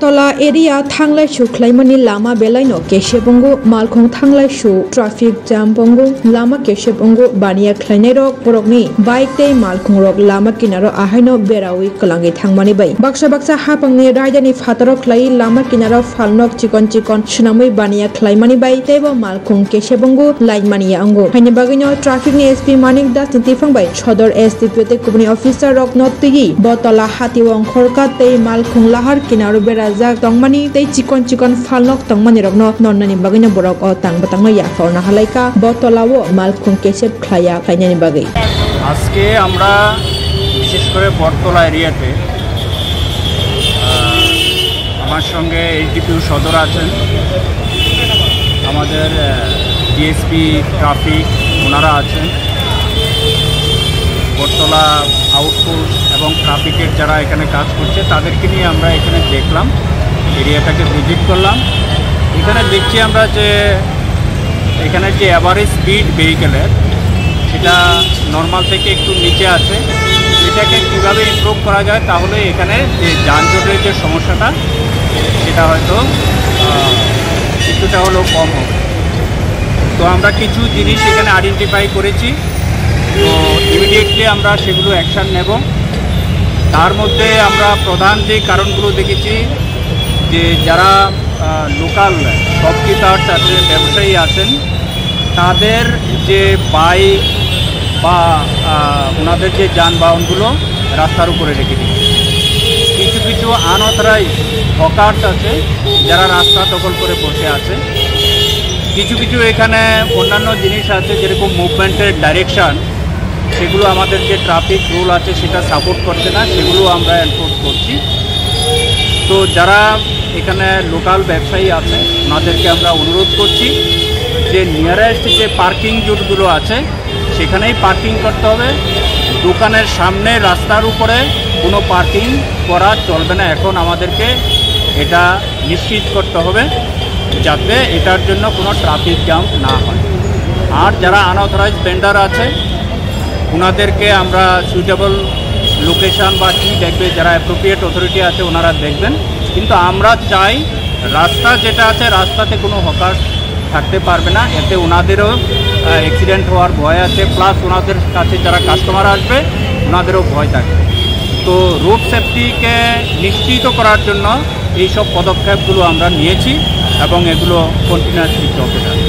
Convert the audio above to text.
Bottola area Thanglai Shu Klaimani Lama Belaino Keshebongo Malkhong Thanglai Shu Traffic Jam Bongo Lama Keshebongo Bania Klainerok Borogni Bike Day Malkhong Rok Lama Kinaro Ahaino Berawi Kalangi Thangmani Bay Baksa Hapangni Rajdhani Phatarok Klai Lama Kinaro Phalnok Chikon Shunamui Bania Klaimani Bay Tebo Malkhong Keshebongo Laimania Ango Haine Bagino Traffic ni SP Manik Das Nitifang Bay Chodor SDPT Company Officer Rok Notigi Bottola Hatiwong Khorka Tei Malkhong Lahar Kinaro Berazak Tongmani Tei Chikon Phalnok Tongmani Rokno Nonnani Bagino Borok O Batangno Yaforna Halaika Bottola wo Malkhong Kesheb Khlaya Khainani Bagai আজকে আমরা বিশেষ করে বটতলা এরিয়াতে আমার সঙ্গে এইচডিপিউ সদর আছেন আমাদের ডিএসপি ট্রাফিক ওনারা আছেন বটতলা আউটপোস্ট এবং ট্রাফিকের যারা এখানে কাজ করছে তাদেরকে নিয়ে আমরা এখানে দেখলাম এরিয়াটাকে ভিজিট করলাম এখানে দেখছি আমরা যে এখানে যে অ্যাভারেজ স্পিড ভেহিকেলের সেটা নর্মাল থেকে একটু নিচে আছে এটাকে কীভাবে ইমপ্রুভ করা যায় তাহলে এখানে যে যানজটের যে সমস্যাটা সেটা হয়তো কিছুটা হলেও কম হবে তো আমরা কিছু জিনিস এখানে আইডেন্টিফাই করেছি তো ইমিডিয়েটলি আমরা সেগুলো অ্যাকশান নেব তার মধ্যে আমরা প্রধান যে কারণগুলো দেখেছি যে যারা লোকাল শপকিপার্স আছেন ব্যবসায়ী আছেন তাদের যে বাইক বা ওনাদের যে যানবাহনগুলো রাস্তার উপরে রেখে দিচ্ছে কিছু আনঅথরাইজ হকার্স আছে যারা রাস্তা দখল করে বসে আছে কিছু এখানে অন্যান্য জিনিস আছে যেরকম মুভমেন্টের ডাইরেকশান সেগুলো আমাদের যে ট্রাফিক রুল আছে সেটা সাপোর্ট করছে না সেগুলো আমরা এনফোর্স করছি তো যারা এখানে লোকাল ব্যবসায়ী আছে ওনাদেরকে আমরা অনুরোধ করছি যে নিয়ারেস্ট যে পার্কিং জোনগুলো আছে সেখানেই পার্কিং করতে হবে দোকানের সামনে রাস্তার উপরে কোনো পার্কিং করা চলবে না এখন আমাদেরকে এটা নিশ্চিত করতে হবে যাতে এটার জন্য কোনো ট্রাফিক জ্যাম না হয় আর যারা আনঅথরাইজড ভেন্ডার আছে ওনাদেরকে আমরা সুইটেবল লোকেশান বা কী দেখবে যারা অ্যাপ্রোপ্রিয়েট অথরিটি আছে ওনারা দেখবেন কিন্তু আমরা চাই রাস্তা যেটা আছে রাস্তাতে কোনো হকার থাকতে পারবে না এতে ওনাদেরও অ্যাক্সিডেন্ট হওয়ার ভয় আছে প্লাস ওনাদের কাছে যারা কাস্টমার আসবে ওনাদেরও ভয় থাকবে তো রোড সেফটিকে নিশ্চিত করার জন্য এইসব পদক্ষেপগুলো আমরা নিয়েছি এবং এগুলো কন্টিনিউয়াসলি চলতে থাকবে